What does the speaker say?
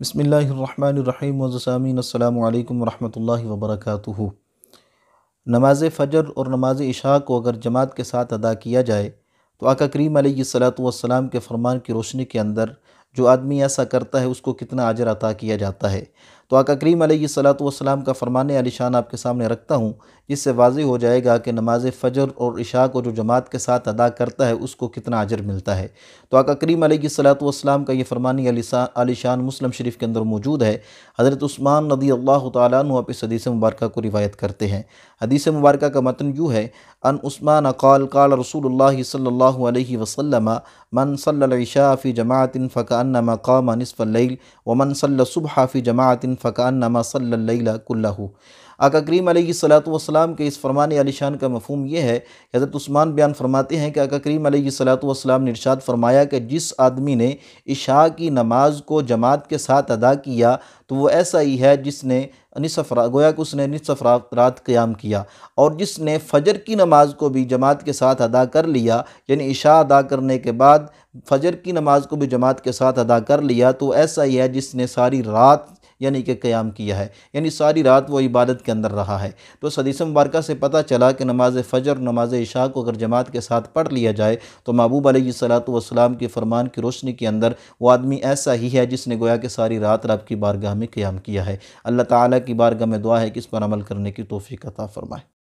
बिस्मिल्लाहिर्रहमानिर्रहीम वज़सामीन अस्सलामु अलैकुम वरहमतुल्लाहि वबरकातुहू। नमाज़ फ़जर और नमाज़ इशा को अगर जमात के साथ अदा किया जाए तो आका करीम अलैहिस्सलातु वस्सलाम के फ़रमान की रोशनी के अंदर जो आदमी ऐसा करता है उसको कितना अजर अता किया जाता है। तो आका करीम अलैहिस्सलातु वस्सलाम का फ़रमान आलिशान आपके सामने रखता हूँ, जिससे वाज़ेह हो जाएगा कि नमाज़ फ़जर और इशा को जो जमात के साथ अदा करता है उसको कितना अजर मिलता है। तो आका करीम अलैहिस्सलातु वस्सलाम का ये फ़रमान आलिशान मुस्लिम शरीफ के अंदर मौजूद है। हज़रत उस्मान रज़ियल्लाहु तआला अन्हु आप इस हदीस मुबारक को रिवायत करते हैं। हदीस मुबारक का मतन यूँ है, अन उस्मान क़ाल क़ाल रसूलुल्लाह सल्लल्लाहु अलैहि वसल्लम मन सल्लल इशा फ़ी जमाअतिन फ़कअन्नमा क़ाम निस्फ़ल लैल व मन सल्ल सुबह फ़ी जमाअतिन फ़कअन्नमा सल्लल लैल कुल्लहू। आका करीम अलैहिस्सलातु वस्सलाम के इस फ़रमान आलिशान का मफ़हूम ये है कि हज़रत उस्मान बयान फरमाते हैं कि आका करीम अलैहिस्सलातु वस्सलाम ने इरशाद फरमाया कि जिस आदमी ने इशा की नमाज को जमात के साथ अदा किया तो वो ऐसा ही है जिसने गोया कि उसने निसफ़ रात क़याम किया, और जिसने फ़जर की नमाज को भी जमात के साथ अदा कर लिया, यानी इशा अदा करने के बाद फ़जर की नमाज को भी जमात के साथ अदा कर लिया, तो ऐसा ही है जिसने सारी रात यानी कि क़याम किया है, यानी सारी रात वो इबादत के अंदर रहा है। तो इस हदीस मुबारक से पता चला कि नमाज फ़जर नमाज इशा को अगर जमात के साथ पढ़ लिया जाए तो महबूब अलैहिस्सलातु वस्सलाम के फ़रमान की रोशनी के अंदर वो आदमी ऐसा ही है जिसने गोया कि सारी रात रब की बारगाह में क़याम किया है। अल्लाह ताला की बारगाह में दुआ है कि इस पर अमल करने की तौफ़ीक़ अता फ़रमाए।